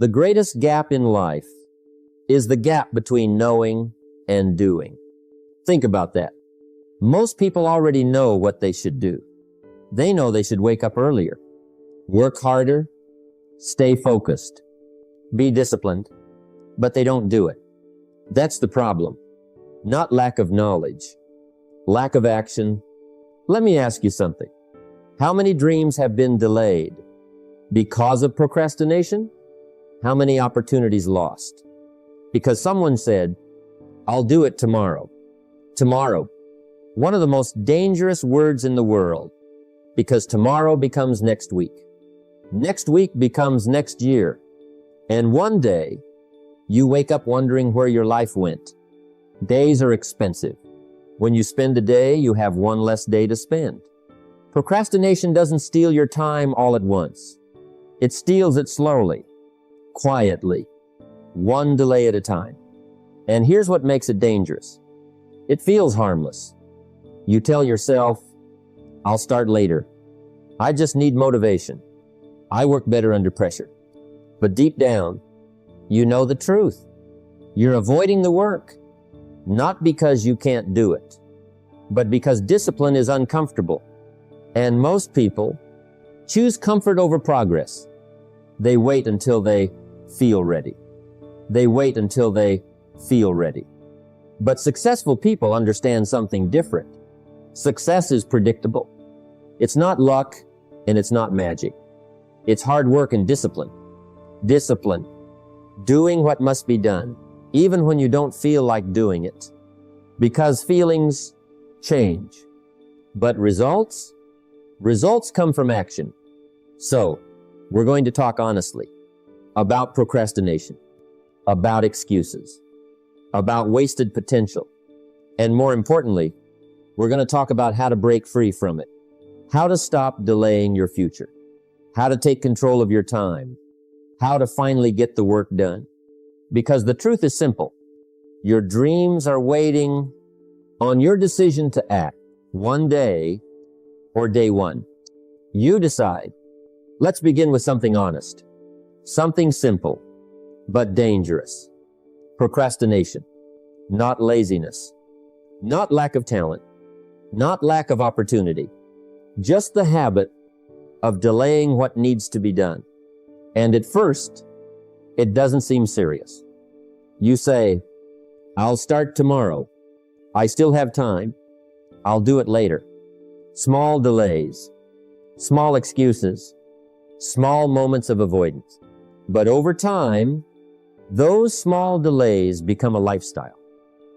The greatest gap in life is the gap between knowing and doing. Think about that. Most people already know what they should do. They know they should wake up earlier, work harder, stay focused, be disciplined, but they don't do it. That's the problem. Not lack of knowledge, lack of action. Let me ask you something. How many dreams have been delayed because of procrastination? How many opportunities lost? Because someone said, I'll do it tomorrow. Tomorrow. One of the most dangerous words in the world, because tomorrow becomes next week. Next week becomes next year. And one day, you wake up wondering where your life went. Days are expensive. When you spend a day, you have one less day to spend. Procrastination doesn't steal your time all at once. It steals it slowly, quietly, one delay at a time. And here's what makes it dangerous. It feels harmless. You tell yourself, I'll start later. I just need motivation. I work better under pressure. But deep down, you know the truth. You're avoiding the work, not because you can't do it, but because discipline is uncomfortable. And most people choose comfort over progress. They wait until they feel ready. They wait until they feel ready. But successful people understand something different. Success is predictable. It's not luck and it's not magic. It's hard work and discipline. Discipline. Doing what must be done, even when you don't feel like doing it. Because feelings change. But results come from action. So, we're going to talk honestly about procrastination, about excuses, about wasted potential, and more importantly, we're going to talk about how to break free from it, how to stop delaying your future, how to take control of your time, how to finally get the work done. Because the truth is simple. Your dreams are waiting on your decision to act one day or day one. You decide. Let's begin with something honest, something simple, but dangerous. Procrastination, not laziness, not lack of talent, not lack of opportunity, just the habit of delaying what needs to be done. And at first, it doesn't seem serious. You say, I'll start tomorrow. I still have time. I'll do it later. Small delays, small excuses, small moments of avoidance. But over time, those small delays become a lifestyle.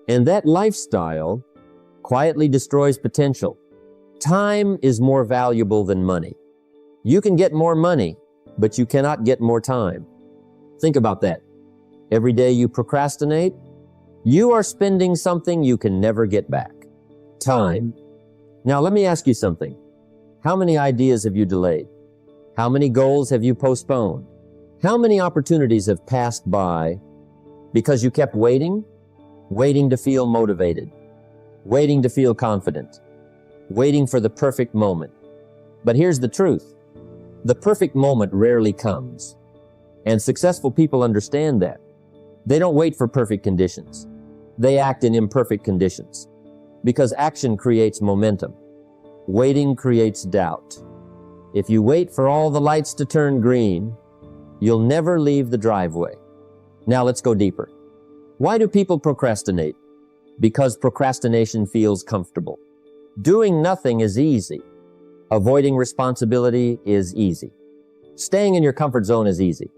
And that lifestyle quietly destroys potential. Time is more valuable than money. You can get more money, but you cannot get more time. Think about that. Every day you procrastinate, you are spending something you can never get back. Time. Now let me ask you something. How many ideas have you delayed? How many goals have you postponed? How many opportunities have passed by because you kept waiting to feel motivated, waiting to feel confident, waiting for the perfect moment? But here's the truth. The perfect moment rarely comes. And successful people understand that. They don't wait for perfect conditions. They act in imperfect conditions. Because action creates momentum. Waiting creates doubt. If you wait for all the lights to turn green, you'll never leave the driveway. Now let's go deeper. Why do people procrastinate? Because procrastination feels comfortable. Doing nothing is easy. Avoiding responsibility is easy. Staying in your comfort zone is easy.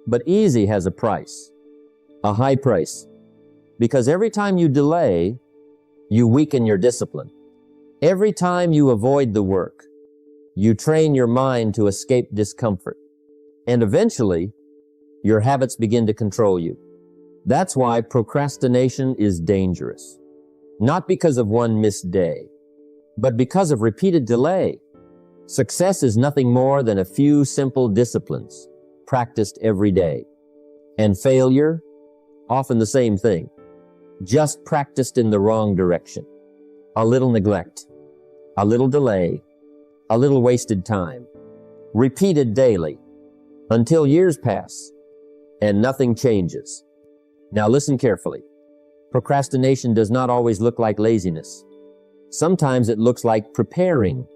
But easy has a price, a high price. Because every time you delay, you weaken your discipline. Every time you avoid the work, you train your mind to escape discomfort. And eventually, your habits begin to control you. That's why procrastination is dangerous. Not because of one missed day, but because of repeated delay. Success is nothing more than a few simple disciplines practiced every day. And failure, often the same thing, just practiced in the wrong direction. A little neglect, a little delay, a little wasted time, repeated daily, until years pass and nothing changes. Now listen carefully. Procrastination does not always look like laziness. Sometimes it looks like preparing.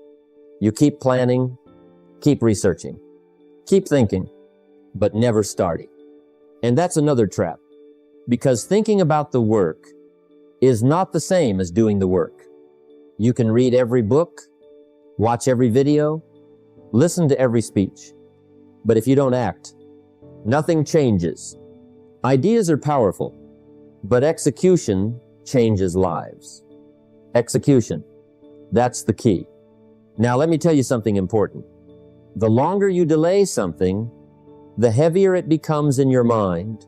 You keep planning, keep researching, keep thinking, but never starting. And that's another trap, because thinking about the work is not the same as doing the work. You can read every book, watch every video, listen to every speech, but if you don't act, nothing changes. Ideas are powerful, but execution changes lives. Execution, that's the key. Now let me tell you something important. The longer you delay something, the heavier it becomes in your mind.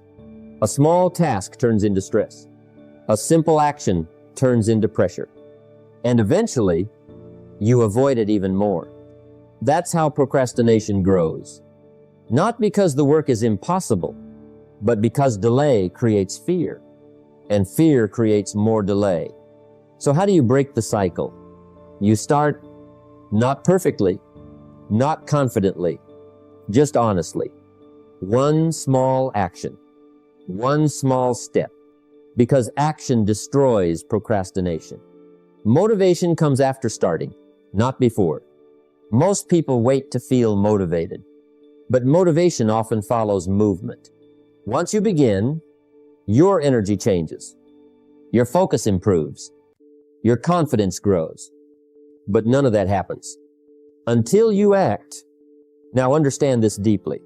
A small task turns into stress. A simple action turns into pressure. And eventually, you avoid it even more. That's how procrastination grows. Not because the work is impossible, but because delay creates fear, and fear creates more delay. So how do you break the cycle? You start not perfectly, not confidently, just honestly. One small action, one small step, because action destroys procrastination. Motivation comes after starting, not before. Most people wait to feel motivated, but motivation often follows movement. Once you begin, your energy changes. Your focus improves. Your confidence grows. But none of that happens until you act. Now understand this deeply.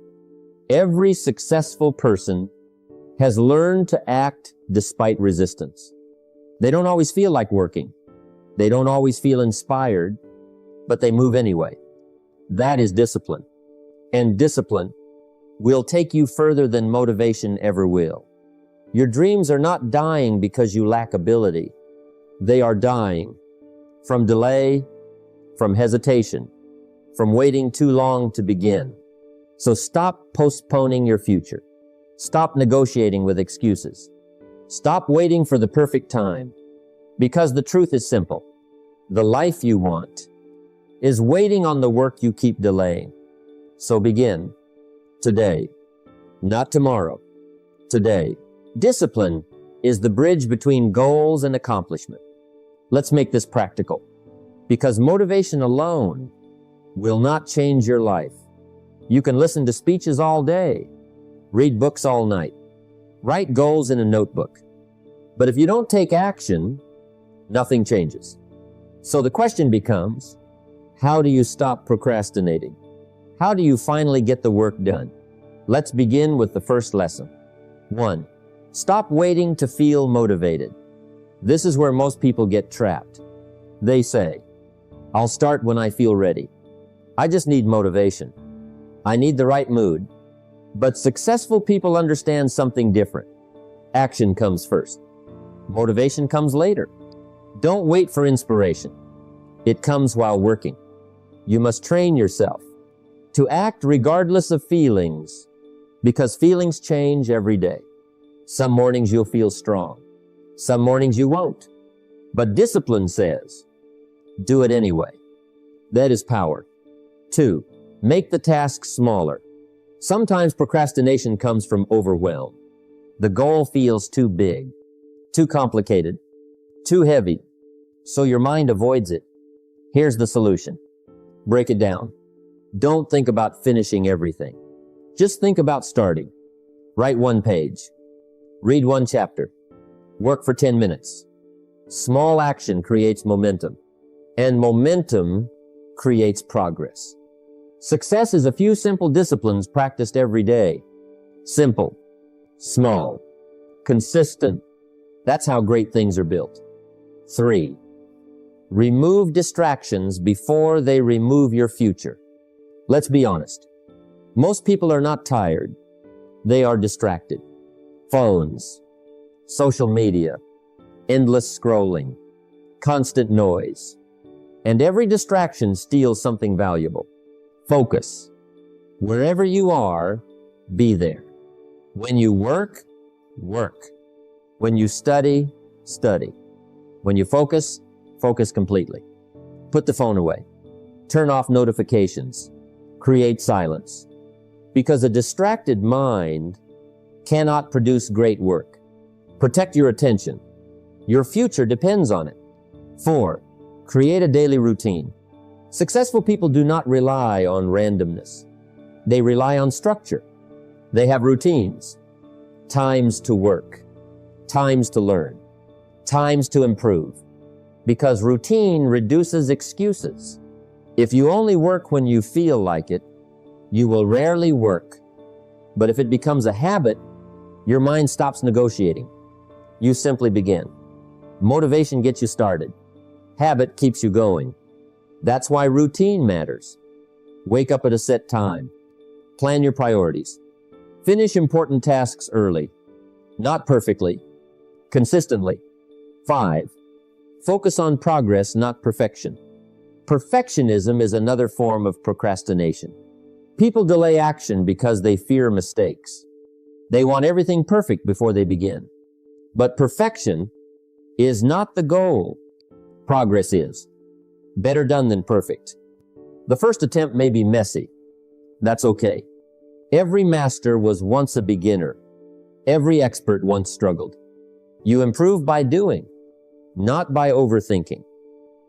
Every successful person has learned to act despite resistance. They don't always feel like working. They don't always feel inspired, but they move anyway. That is discipline. And discipline will take you further than motivation ever will. Your dreams are not dying because you lack ability. They are dying from delay, from hesitation, from waiting too long to begin. So stop postponing your future. Stop negotiating with excuses. Stop waiting for the perfect time. Because the truth is simple. The life you want is waiting on the work you keep delaying. So begin today, not tomorrow. Today. Discipline is the bridge between goals and accomplishment. Let's make this practical, because motivation alone will not change your life. You can listen to speeches all day, read books all night, write goals in a notebook. But if you don't take action, nothing changes. So the question becomes, how do you stop procrastinating? How do you finally get the work done? Let's begin with the first lesson. 1. Stop waiting to feel motivated. This is where most people get trapped. They say, I'll start when I feel ready. I just need motivation. I need the right mood. But successful people understand something different. Action comes first. Motivation comes later. Don't wait for inspiration. It comes while working. You must train yourself to act regardless of feelings, because feelings change every day. Some mornings you'll feel strong. Some mornings you won't. But discipline says, do it anyway. That is power. 2, make the task smaller. Sometimes procrastination comes from overwhelm. The goal feels too big, too complicated, too heavy, so your mind avoids it. Here's the solution. Break it down. Don't think about finishing everything. Just think about starting. Write 1 page. Read 1 chapter. Work for 10 minutes. Small action creates momentum, and momentum creates progress. Success is a few simple disciplines practiced every day. Simple, small, consistent. That's how great things are built. 3, remove distractions before they remove your future. Let's be honest. Most people are not tired. They are distracted. Phones, social media, endless scrolling, constant noise. And every distraction steals something valuable. Focus. Wherever you are, be there. When you work, work. When you study, study. When you focus, focus completely. Put the phone away. Turn off notifications. Create silence. Because a distracted mind cannot produce great work. Protect your attention. Your future depends on it. 4. Create a daily routine. Successful people do not rely on randomness. They rely on structure. They have routines, times to work, times to learn, times to improve, because routine reduces excuses. If you only work when you feel like it, you will rarely work. But if it becomes a habit, your mind stops negotiating. You simply begin. Motivation gets you started. Habit keeps you going. That's why routine matters. Wake up at a set time. Plan your priorities. Finish important tasks early. Not perfectly. Consistently. 5. Focus on progress, not perfection. Perfectionism is another form of procrastination. People delay action because they fear mistakes. They want everything perfect before they begin. But perfection is not the goal. Progress is. Better done than perfect. The first attempt may be messy. That's okay. Every master was once a beginner. Every expert once struggled. You improve by doing, not by overthinking.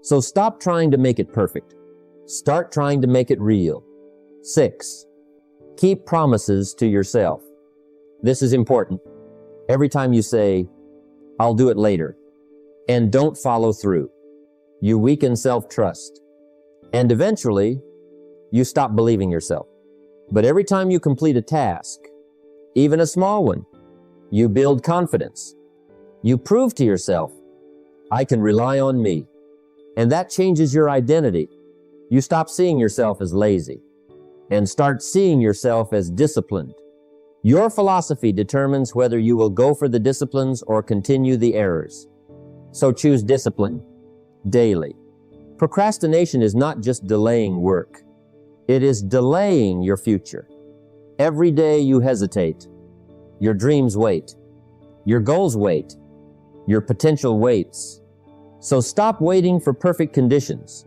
So stop trying to make it perfect. Start trying to make it real. 6. Keep promises to yourself. This is important. Every time you say, "I'll do it later," and don't follow through, you weaken self-trust. And eventually, you stop believing yourself. But every time you complete a task, even a small one, you build confidence. You prove to yourself, "I can rely on me." And that changes your identity. You stop seeing yourself as lazy and start seeing yourself as disciplined. Your philosophy determines whether you will go for the disciplines or continue the errors. So choose discipline daily. Procrastination is not just delaying work. It is delaying your future. Every day you hesitate. Your dreams wait. Your goals wait. Your potential waits. So stop waiting for perfect conditions.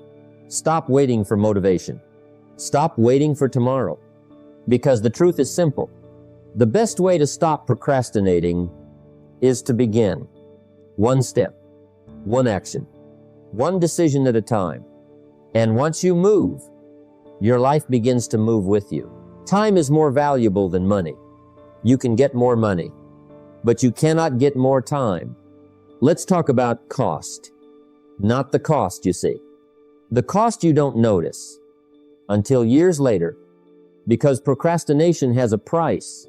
Stop waiting for motivation. Stop waiting for tomorrow. Because the truth is simple. The best way to stop procrastinating is to begin. One step, one action, one decision at a time. And once you move, your life begins to move with you. Time is more valuable than money. You can get more money, but you cannot get more time. Let's talk about cost. Not the cost, you see. The cost you don't notice until years later, because procrastination has a price,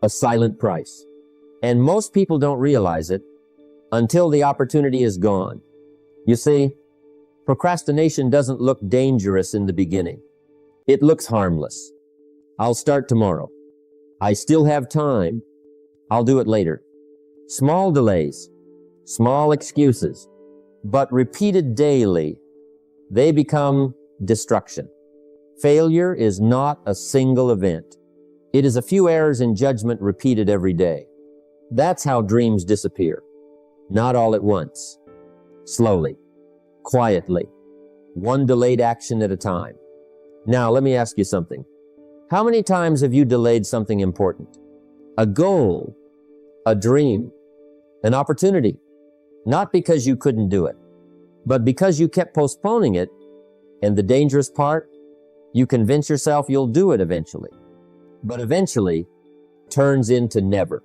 a silent price. And most people don't realize it until the opportunity is gone. You see, procrastination doesn't look dangerous in the beginning. It looks harmless. I'll start tomorrow. I still have time. I'll do it later. Small delays, small excuses, but repeated daily, they become destruction. Failure is not a single event. It is a few errors in judgment repeated every day. That's how dreams disappear. Not all at once. Slowly, quietly, one delayed action at a time. Now, let me ask you something. How many times have you delayed something important? A goal, a dream, an opportunity. Not because you couldn't do it, but because you kept postponing it, and the dangerous part, you convince yourself you'll do it eventually. But eventually turns into never.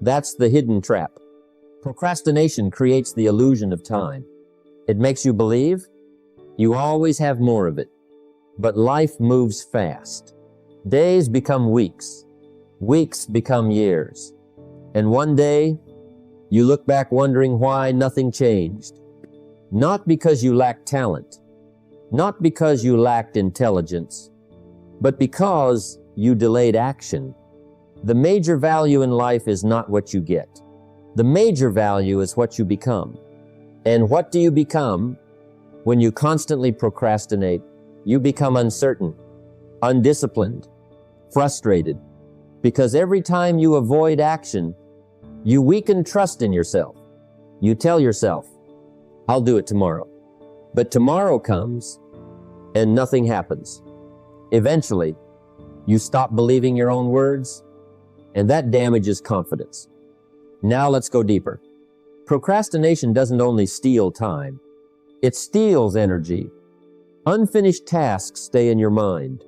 That's the hidden trap. Procrastination creates the illusion of time. It makes you believe you always have more of it. But life moves fast. Days become weeks. Weeks become years. And one day, you look back wondering why nothing changed. Not because you lacked talent, not because you lacked intelligence, but because you delayed action. The major value in life is not what you get. The major value is what you become. And what do you become when you constantly procrastinate? You become uncertain, undisciplined, frustrated, because every time you avoid action, you weaken trust in yourself. You tell yourself, "I'll do it tomorrow." But tomorrow comes and nothing happens. Eventually, you stop believing your own words and that damages confidence. Now let's go deeper. Procrastination doesn't only steal time, it steals energy. Unfinished tasks stay in your mind.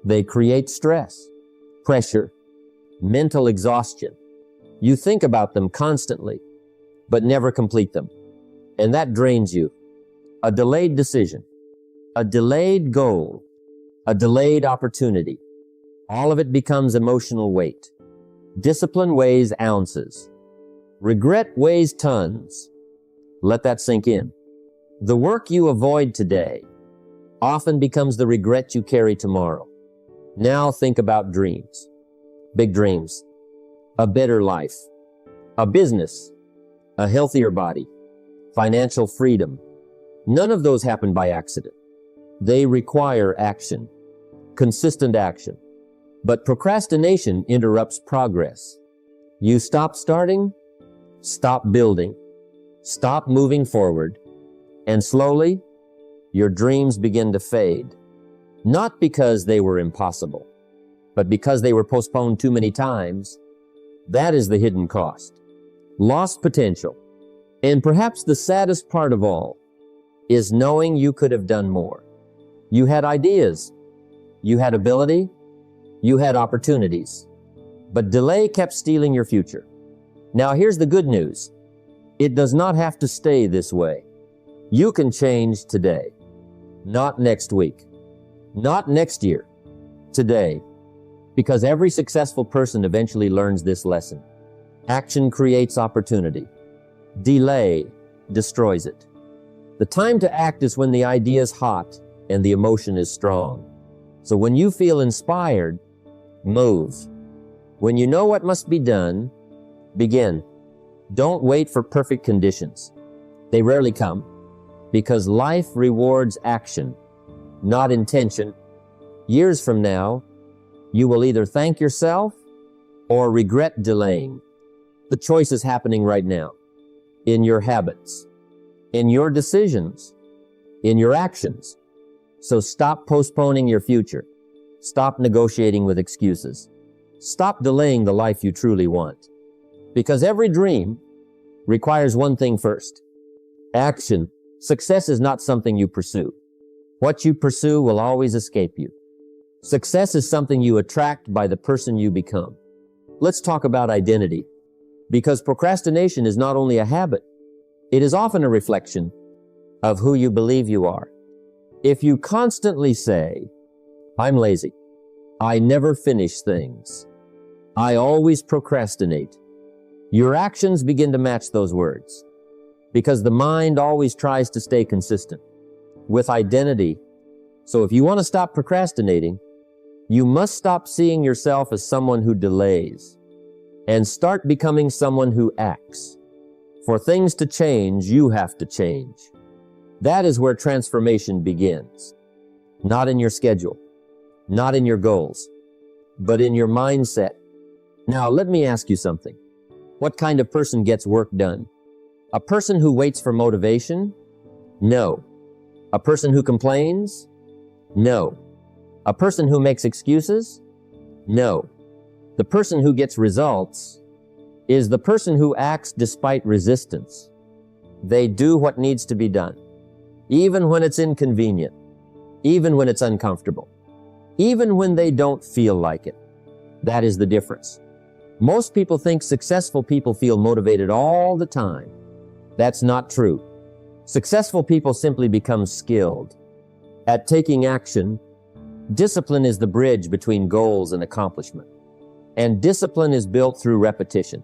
They create stress, pressure, mental exhaustion. You think about them constantly, but never complete them. And that drains you. A delayed decision, a delayed goal, a delayed opportunity. All of it becomes emotional weight. Discipline weighs ounces. Regret weighs tons. Let that sink in. The work you avoid today often becomes the regret you carry tomorrow. Now think about dreams. Big dreams. A better life. A business. A healthier body. Financial freedom. None of those happen by accident. They require action. Consistent action. But procrastination interrupts progress. You stop starting, stop building, stop moving forward, and slowly, your dreams begin to fade. Not because they were impossible, but because they were postponed too many times. That is the hidden cost. Lost potential. And perhaps the saddest part of all is knowing you could have done more. You had ideas. You had ability. You had opportunities. But delay kept stealing your future. Now here's the good news. It does not have to stay this way. You can change today. Not next week. Not next year. Today. Because every successful person eventually learns this lesson. Action creates opportunity. Delay destroys it. The time to act is when the idea is hot and the emotion is strong. So when you feel inspired, move. When you know what must be done, begin. Don't wait for perfect conditions. They rarely come because life rewards action, not intention. Years from now, you will either thank yourself or regret delaying. The choice is happening right now, in your habits, in your decisions, in your actions. So stop postponing your future. Stop negotiating with excuses. Stop delaying the life you truly want. Because every dream requires one thing first. Action. Success is not something you pursue. What you pursue will always escape you. Success is something you attract by the person you become. Let's talk about identity. Because procrastination is not only a habit, it is often a reflection of who you believe you are. If you constantly say, I'm lazy, I never finish things, I always procrastinate, your actions begin to match those words. Because the mind always tries to stay consistent with identity. So if you want to stop procrastinating, you must stop seeing yourself as someone who delays and start becoming someone who acts. For things to change, you have to change. That is where transformation begins. Not in your schedule, not in your goals, but in your mindset. Now, let me ask you something. What kind of person gets work done? A person who waits for motivation? No. A person who complains? No. A person who makes excuses? No. The person who gets results is the person who acts despite resistance. They do what needs to be done, even when it's inconvenient, even when it's uncomfortable, even when they don't feel like it. That is the difference. Most people think successful people feel motivated all the time. That's not true. Successful people simply become skilled at taking action. Discipline is the bridge between goals and accomplishment. And discipline is built through repetition.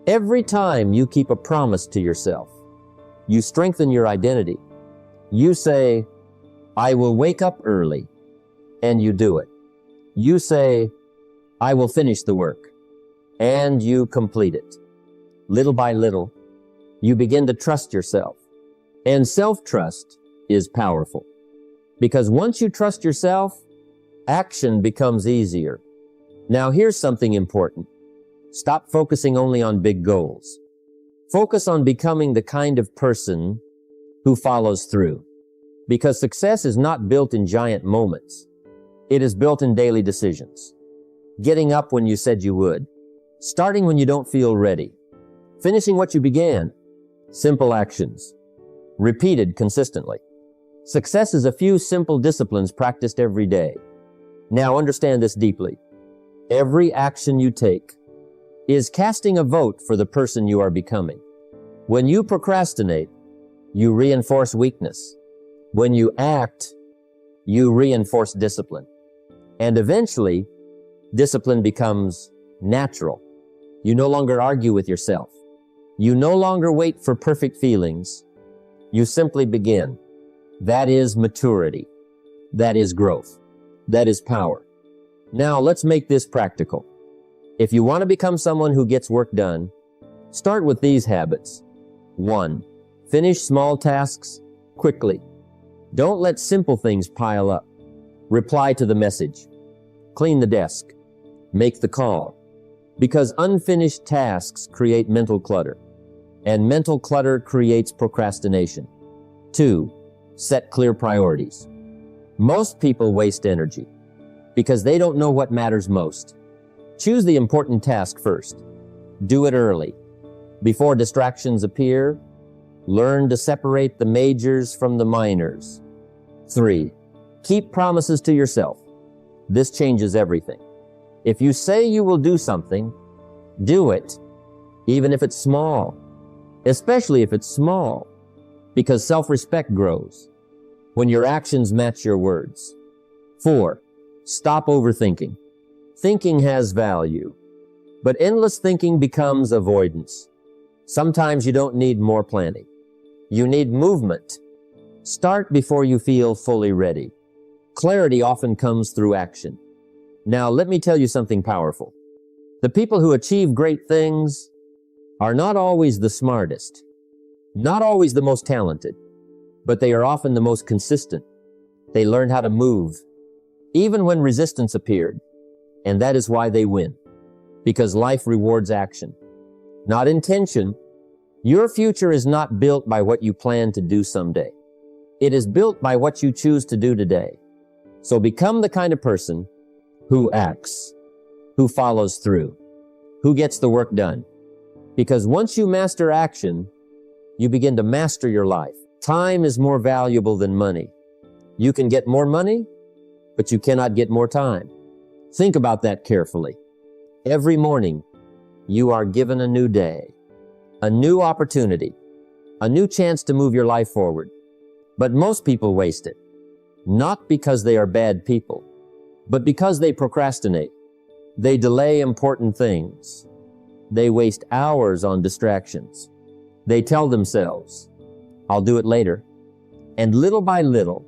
Every time you keep a promise to yourself, you strengthen your identity. You say, I will wake up early, and you do it. You say, I will finish the work, and you complete it. Little by little, you begin to trust yourself. And self-trust is powerful. Because once you trust yourself, action becomes easier. Now here's something important. Stop focusing only on big goals. Focus on becoming the kind of person who follows through. Because success is not built in giant moments. It is built in daily decisions. Getting up when you said you would. Starting when you don't feel ready. Finishing what you began. Simple actions. Repeated consistently. Success is a few simple disciplines practiced every day. Now understand this deeply. Every action you take is casting a vote for the person you are becoming. When you procrastinate, you reinforce weakness. When you act, you reinforce discipline. And eventually, discipline becomes natural. You no longer argue with yourself. You no longer wait for perfect feelings. You simply begin. That is maturity. That is growth. That is power. Now let's make this practical. If you want to become someone who gets work done, start with these habits. 1. Finish small tasks quickly. Don't let simple things pile up. Reply to the message. Clean the desk. Make the call. Because unfinished tasks create mental clutter, and mental clutter creates procrastination. 2. Set clear priorities. Most people waste energy because they don't know what matters most. Choose the important task first. Do it early. Before distractions appear, learn to separate the majors from the minors. 3. Keep promises to yourself. This changes everything. If you say you will do something, do it, even if it's small, especially if it's small, because self-respect grows when your actions match your words. 4. Stop overthinking. Thinking has value, but endless thinking becomes avoidance. Sometimes you don't need more planning. You need movement. Start before you feel fully ready. Clarity often comes through action. Now, let me tell you something powerful. The people who achieve great things are not always the smartest, not always the most talented, but they are often the most consistent. They learned how to move, even when resistance appeared, and that is why they win, because life rewards action, not intention. Your future is not built by what you plan to do someday. It is built by what you choose to do today. So become the kind of person who acts, who follows through, who gets the work done. Because once you master action, you begin to master your life. Time is more valuable than money. You can get more money, but you cannot get more time. Think about that carefully. Every morning, you are given a new day, a new opportunity, a new chance to move your life forward. But most people waste it, not because they are bad people, but because they procrastinate. They delay important things. They waste hours on distractions. They tell themselves, I'll do it later. And little by little,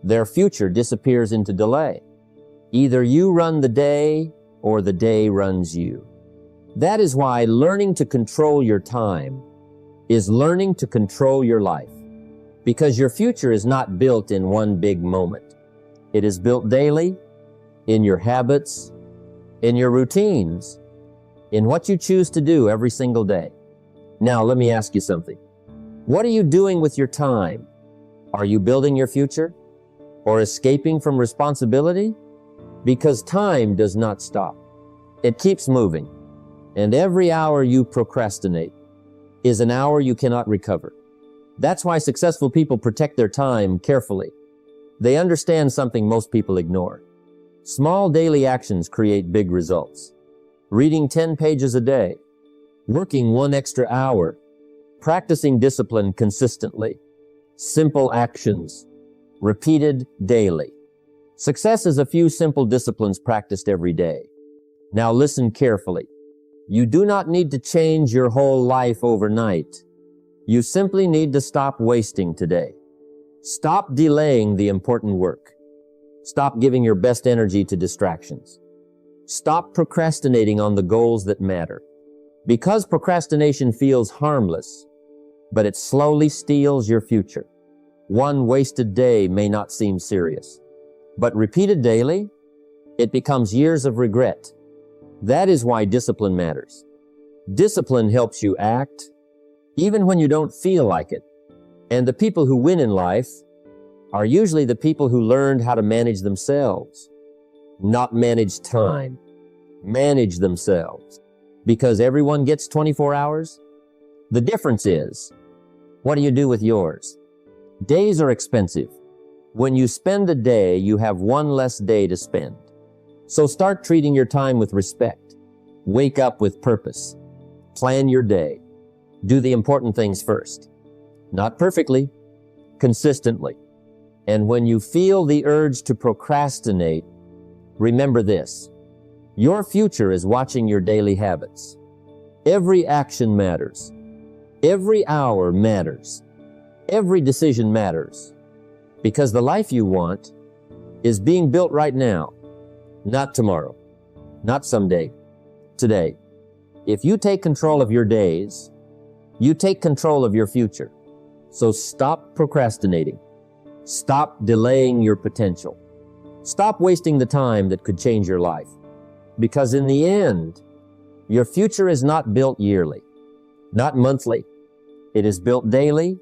their future disappears into delay. Either you run the day or the day runs you. That is why learning to control your time is learning to control your life. Because your future is not built in one big moment. It is built daily, in your habits, in your routines, in what you choose to do every single day. Now, let me ask you something. What are you doing with your time? Are you building your future or escaping from responsibility? Because time does not stop. It keeps moving. And every hour you procrastinate is an hour you cannot recover. That's why successful people protect their time carefully. They understand something most people ignore. Small daily actions create big results. Reading 10 pages a day, working 1 extra hour, practicing discipline consistently, simple actions, repeated daily. Success is a few simple disciplines practiced every day. Now listen carefully. You do not need to change your whole life overnight. You simply need to stop wasting today. Stop delaying the important work. Stop giving your best energy to distractions. Stop procrastinating on the goals that matter. Because procrastination feels harmless, but it slowly steals your future. One wasted day may not seem serious, but repeated daily, it becomes years of regret. That is why discipline matters. Discipline helps you act, even when you don't feel like it. And the people who win in life are usually the people who learned how to manage themselves, not manage time. Manage themselves. because everyone gets 24 hours? The difference is, what do you do with yours? Days are expensive. When you spend a day, you have one less day to spend. So start treating your time with respect. Wake up with purpose. Plan your day. Do the important things first. Not perfectly, consistently. And when you feel the urge to procrastinate, remember this. Your future is watching your daily habits. Every action matters. Every hour matters. Every decision matters. Because the life you want is being built right now, not tomorrow, not someday, today. If you take control of your days, you take control of your future. So stop procrastinating. Stop delaying your potential. Stop wasting the time that could change your life. Because in the end, your future is not built yearly, not monthly. It is built daily